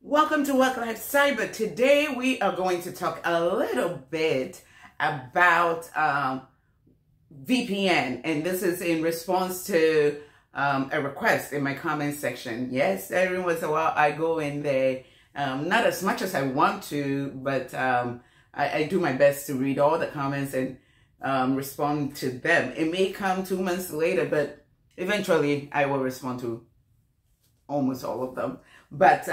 Welcome to Worklifecyber. Today we are going to talk a little bit about VPN, and this is in response to a request in my comment section. Yes, every once in a while I go in there, not as much as I want to, but I do my best to read all the comments and respond to them. It may come 2 months later, but eventually I will respond to almost all of them. But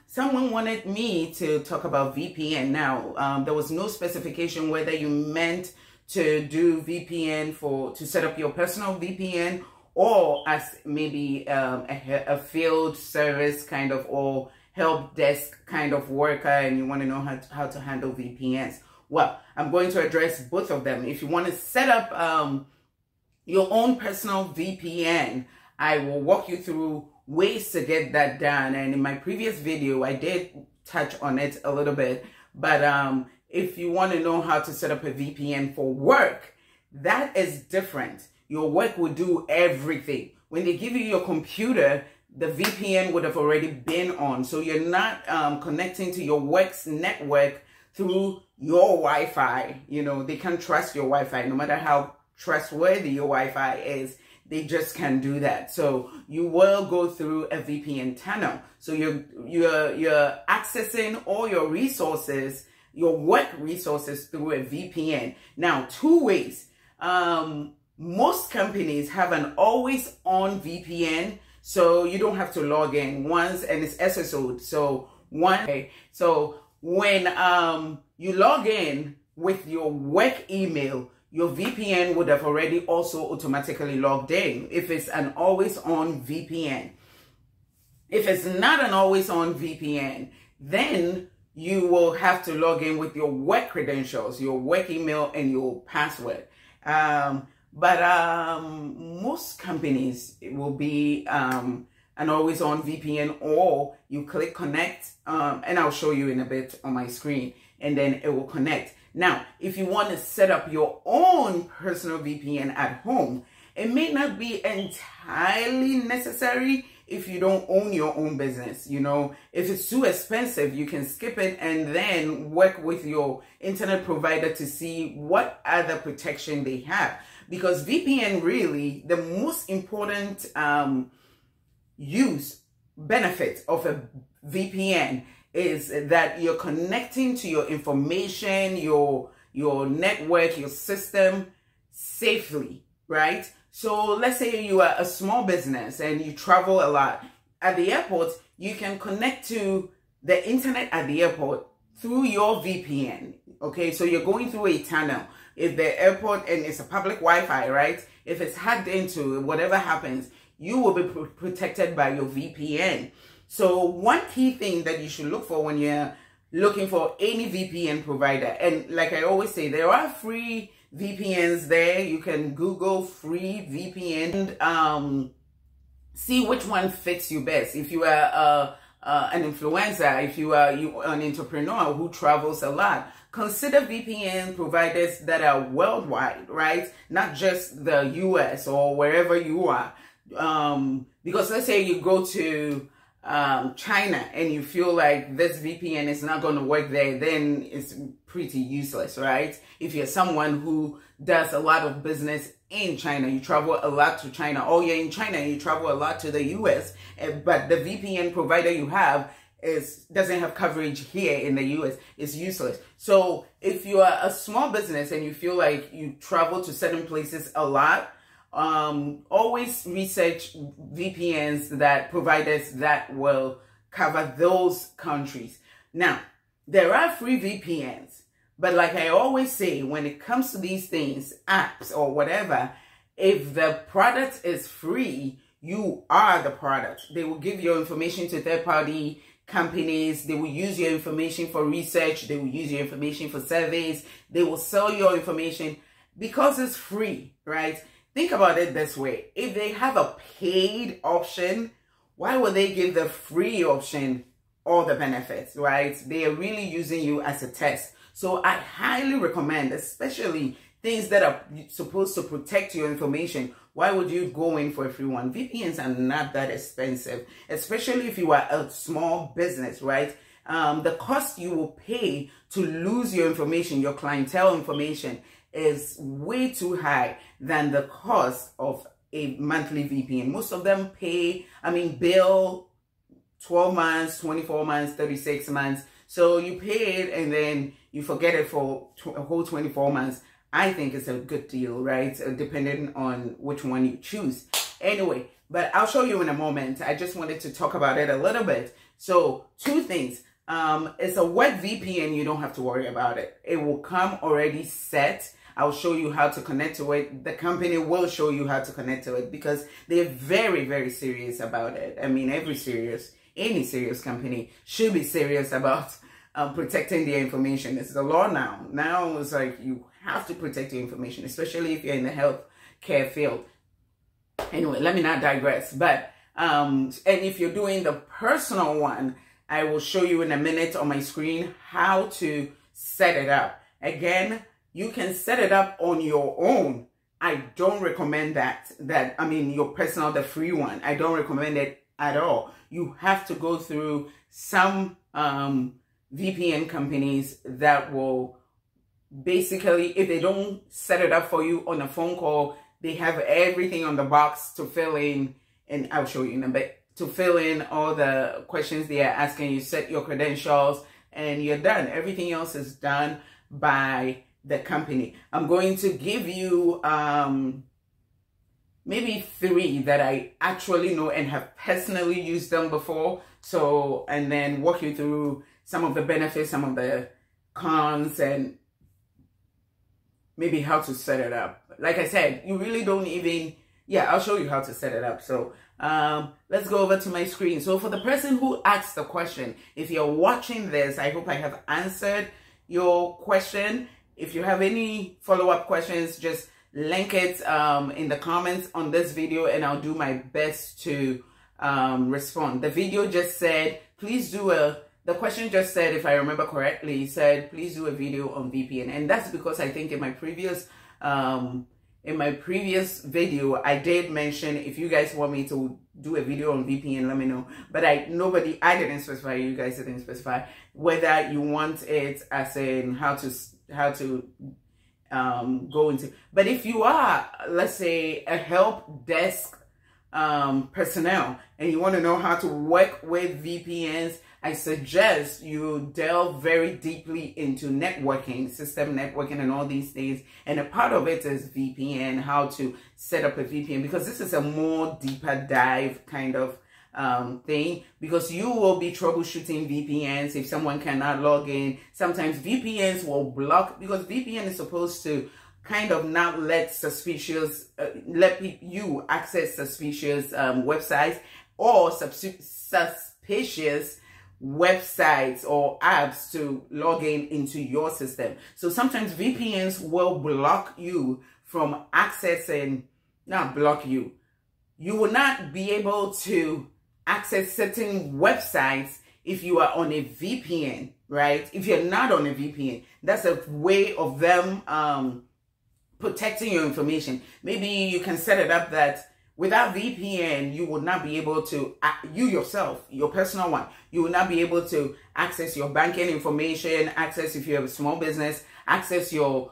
someone wanted me to talk about VPN. Now, there was no specification whether you meant to do VPN to set up your personal VPN, or as maybe a field service kind of, or help desk kind of worker, and you want to know how to handle VPNs. Well, I'm going to address both of them. If you want to set up your own personal VPN, I will walk you through ways to get that done. And in my previous video, I did touch on it a little bit. But if you want to know how to set up a VPN for work, that is different. Your work will do everything. When they give you your computer, the VPN would have already been on. So you're not connecting to your work's network through your Wi-Fi. You know, they can't trust your Wi-Fi. No matter how trustworthy your Wi-Fi is, they just can't do that. So you will go through a VPN tunnel. So you're accessing all your resources, your work resources, through a VPN. Now, two ways. Most companies have an always on VPN, so you don't have to log in once, and it's SSO'd. So so when you log in with your work email, your VPN would have already also automatically logged in if it's an always-on VPN. If it's not an always-on VPN, then you will have to log in with your work credentials, your work email, and your password. But most companies, it will be an always-on VPN, or you click connect, and I'll show you in a bit on my screen, and then it will connect. Now, if you want to set up your own personal VPN at home, it may not be entirely necessary if you don't own your own business. You know, if it's too expensive, you can skip it and then work with your internet provider to see what other protection they have. Because VPN, really, the most important benefit of a VPN is that you're connecting to your information, your network, your system safely, right? So let's say you are a small business and you travel a lot. At the airport, you can connect to the internet at the airport through your VPN, okay? So you're going through a tunnel. If the airport, and it's a public Wi-Fi, right? If it's hacked into, whatever happens, you will be protected by your VPN. So one key thing that you should look for when you're looking for any VPN provider, and like I always say, there are free VPNs there. You can Google free VPN and see which one fits you best. If you are an influencer, if you are an entrepreneur who travels a lot, consider VPN providers that are worldwide, right? Not just the US or wherever you are. Because let's say you go to China and you feel like this VPN is not going to work there, then it's pretty useless, right? If you're someone who does a lot of business in China, you travel a lot to China, or you're in China and you travel a lot to the US, but the VPN provider you have doesn't have coverage here in the US, it's useless. So if you are a small business and you feel like you travel to certain places a lot, always research VPNs providers that will cover those countries. Now, there are free VPNs, but like I always say, when it comes to these things, apps or whatever, if the product is free, you are the product. They will give your information to third-party companies. They will use your information for research. They will use your information for surveys. They will sell your information because it's free, right? Think about it this way. If they have a paid option, why would they give the free option all the benefits, right? They are really using you as a test. So I highly recommend, especially things that are supposed to protect your information, why would you go in for a free one? VPNs are not that expensive, especially if you are a small business, right? The cost you will pay to lose your information, your clientele information, is way too high than the cost of a monthly VPN. Most of them bill 12 months, 24 months, 36 months. So you pay it and then you forget it for a whole 24 months. I think it's a good deal, right? Depending on which one you choose. Anyway, but I'll show you in a moment. I just wanted to talk about it a little bit. So 2 things. It's a web VPN. You don't have to worry about it. It will come already set. I'll show you how to connect to it. The company will show you how to connect to it because they're very, very serious about it. I mean, any serious company should be serious about protecting their information. It's the law now. Now it's like you have to protect your information, especially if you're in the healthcare field. Anyway, let me not digress. But and if you're doing the personal one, I will show you in a minute on my screen how to set it up. Again, you can set it up on your own. I don't recommend your personal, the free one. I don't recommend it at all. You have to go through some VPN companies that will basically, if they don't set it up for you on a phone call, they have everything on the box to fill in, and I'll show you in a bit, to fill in all the questions they are asking you, set your credentials, and you're done. Everything else is done by the company. I'm going to give you maybe 3 that I actually know and have personally used them before. So, and then walk you through some of the benefits, some of the cons, and maybe how to set it up. Like I said, you really don't even, I'll show you how to set it up. So let's go over to my screen. So for the person who asked the question, if you're watching this, I hope I have answered your question. If you have any follow-up questions, just link it in the comments on this video and I'll do my best to respond. The video just said, the question just said, if I remember correctly, said, please do a video on VPN. And that's because I think in my previous video, I did mention, if you guys want me to do a video on VPN, let me know. But I didn't specify, you guys didn't specify whether you want it as in how to go into. But if you are, let's say, a help desk personnel and you want to know how to work with VPNs, I suggest you delve very deeply into networking, system networking and all these things. And a part of it is VPN, how to set up a VPN, because this is a more deeper dive kind of thing, because you will be troubleshooting VPNs if someone cannot log in. Sometimes VPNs will block, because VPN is supposed to kind of not let you access suspicious websites or suspicious websites or apps to log into your system. So sometimes VPNs will block you from accessing, not block you. You will not be able to access certain websites if you are on a VPN, right? If you're not on a VPN, that's a way of them protecting your information. Maybe you can set it up that without VPN, you will not be able to, you yourself, your personal one, you will not be able to access your banking information, access if you have a small business, access your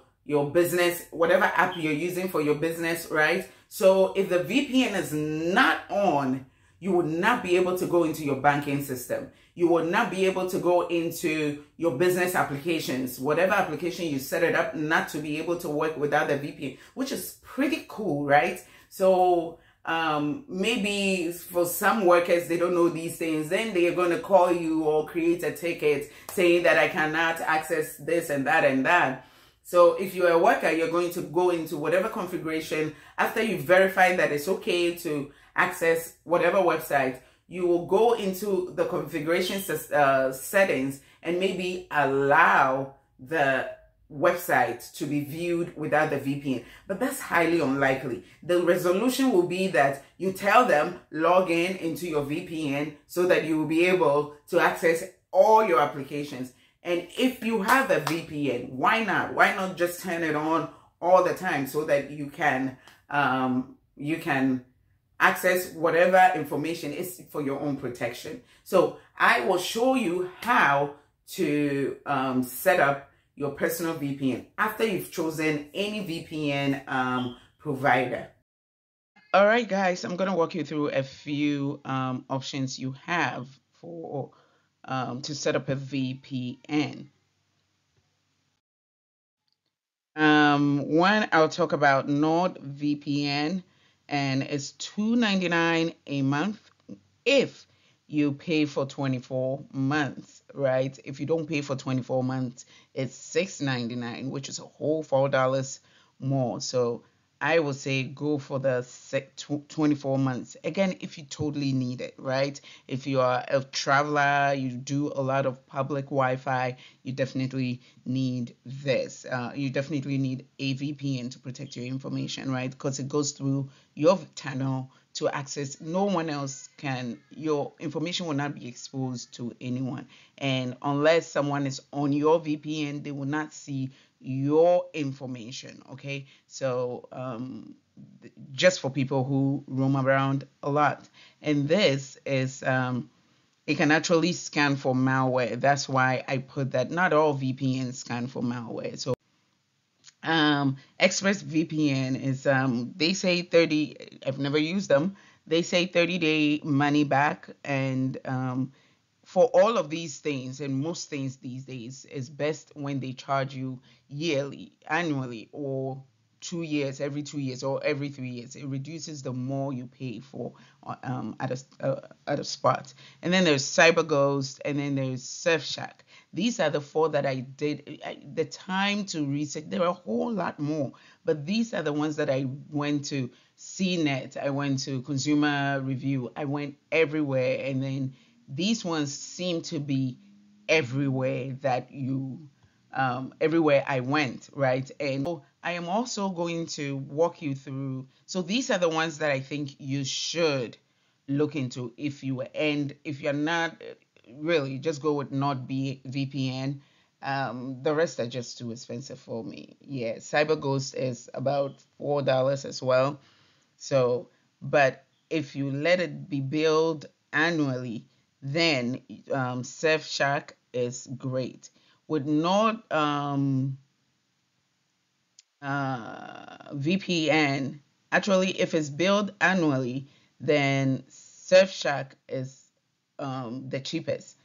business, whatever app you're using for your business, right? So if the VPN is not on, you will not be able to go into your banking system. You will not be able to go into your business applications, whatever application you set it up, not to be able to work without the VPN, which is pretty cool, right? So maybe for some workers, they don't know these things. Then they are going to call you or create a ticket saying that I cannot access this and that and that. So if you're a worker, you're going to go into whatever configuration after you verify that it's okay to access whatever website. You will go into the configuration settings and maybe allow the website to be viewed without the VPN. But that's highly unlikely. The resolution will be that you tell them log into your VPN so that you will be able to access all your applications. And if you have a VPN, why not? Why not just turn it on all the time so that you can access whatever information is for your own protection. So I will show you how to set up your personal VPN after you've chosen any VPN provider. All right, guys, I'm going to walk you through a few options you have for to set up a VPN. One, I'll talk about NordVPN, and it's $2.99 a month if you pay for 24 months, right? If you don't pay for 24 months, it's $6.99, which is a whole $4 more. So I would say go for the 24 months. Again, if you totally need it, right? If you are a traveler, you do a lot of public Wi-Fi, you definitely need this. You definitely need a VPN to protect your information, right? Because it goes through your tunnel to access. No one else can, your information will not be exposed to anyone. And unless someone is on your VPN, they will not see your information. Okay, so just for people who roam around a lot. And this is it can actually scan for malware. That's why I put that not all VPNs scan for malware. So ExpressVPN is they say 30, I've never used them, they say 30-day money back. And for all of these things and most things these days, it's best when they charge you yearly, annually, or 2 years, every 2 years, or every 3 years. It reduces the more you pay for at a spot. And then there's CyberGhost, and then there's Surfshark. These are the 4 that I did. The time to research, there are a whole lot more, but these are the ones that I went to CNET, I went to Consumer Review, I went everywhere, and then these ones seem to be everywhere that you, everywhere I went, right? And so I am also going to walk you through. So these are the ones that I think you should look into if you, and if you're not, really just go with NordVPN. The rest are just too expensive for me. Yeah, CyberGhost is about $4 as well. So, but if you let it be billed annually, then Surfshark is great. With Nord VPN, actually, if it's billed annually, then Surfshark is the cheapest.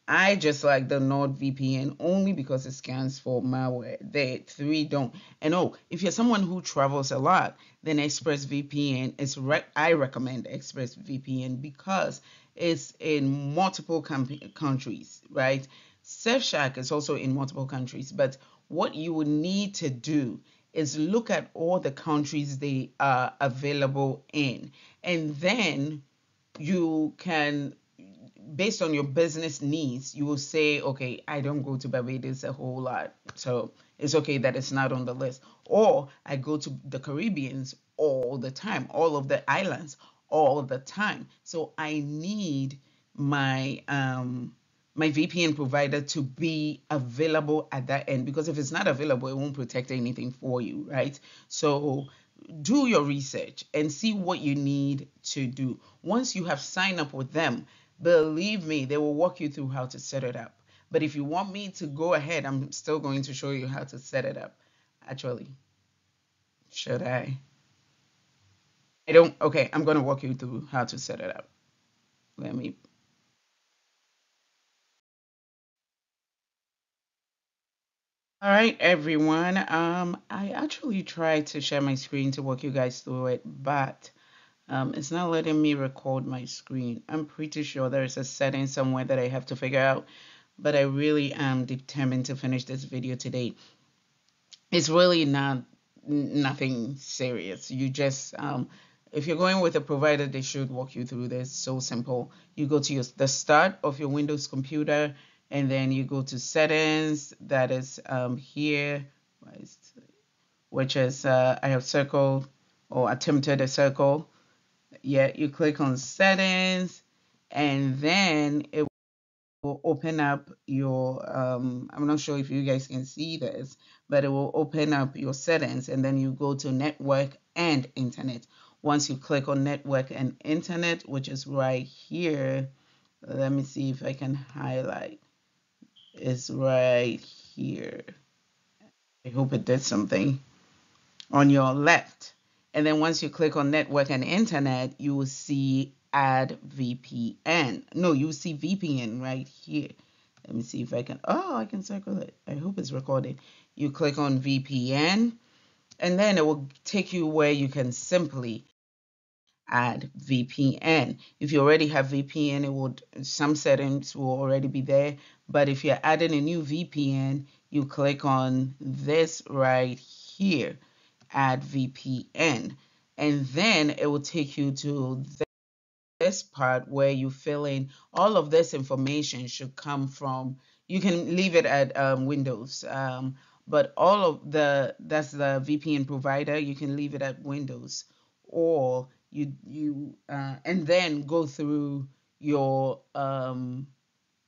I just like the NordVPN only because it scans for malware. The 3 don't. And oh, if you're someone who travels a lot, then ExpressVPN is I recommend ExpressVPN because it's in multiple countries, right? Surfshark is also in multiple countries, but what you would need to do is look at all the countries they are available in, and then you can, based on your business needs, you will say, okay, I don't go to Barbados a whole lot, so it's okay that it's not on the list. Or I go to the Caribbeans all the time, all of the islands all the time. So I need my my VPN provider to be available at that end, because if it's not available, it won't protect anything for you, right? So do your research and see what you need to do. Once you have signed up with them, believe me, they will walk you through how to set it up. But if you want me to go ahead, I'm still going to show you how to set it up. Actually, should I? I don't. Okay, I'm going to walk you through how to set it up. Let me. All right, everyone. I actually tried to share my screen to walk you guys through it, but it's not letting me record my screen. I'm pretty sure there's a setting somewhere that I have to figure out, but I really am determined to finish this video today. It's really nothing serious. You just if you're going with a provider, they should walk you through this. So simple. You go to the start of your Windows computer, and then you go to settings. That is here, which is I have circled or attempted a circle. Yeah, you click on settings, and then it will open up your I'm not sure if you guys can see this, but it will open up your settings, and then you go to network and internet. Once you click on network and internet, which is right here, let me see if I can highlight. It's right here. I hope it did something. On your left. And then once you click on network and internet, you will see add VPN. No, you will see VPN right here. Let me see if I can, I can circle it. I hope it's recorded. You click on VPN, and then it will take you where you can simply add VPN. If you already have VPN, some settings will already be there. But if you're adding a new VPN, you click on this right here, add VPN, and then it will take you to this part where you fill in all of this information. Should come from, you can leave it at Windows, but that's the VPN provider. You can leave it at Windows, or you and then go through your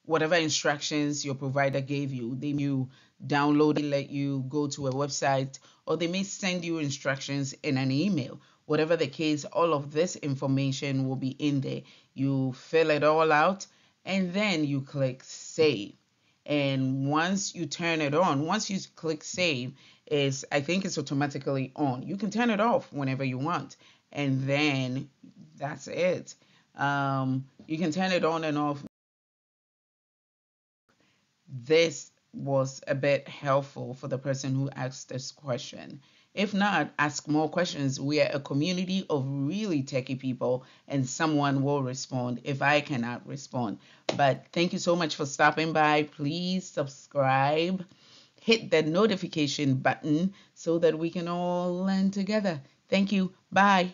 whatever instructions your provider gave you. They you download it, let you go to a website, or they may send you instructions in an email. Whatever the case, all of this information will be in there. You fill it all out, and then you click save. And once you turn it on, once you click save, I think it's automatically on. You can turn it off whenever you want, and then that's it. You can turn it on and off. This was a bit helpful for the person who asked this question. If not, ask more questions. We are a community of really techie people, and someone will respond if I cannot respond. But thank you so much for stopping by. Please subscribe, hit the notification button so that we can all learn together. Thank you. Bye.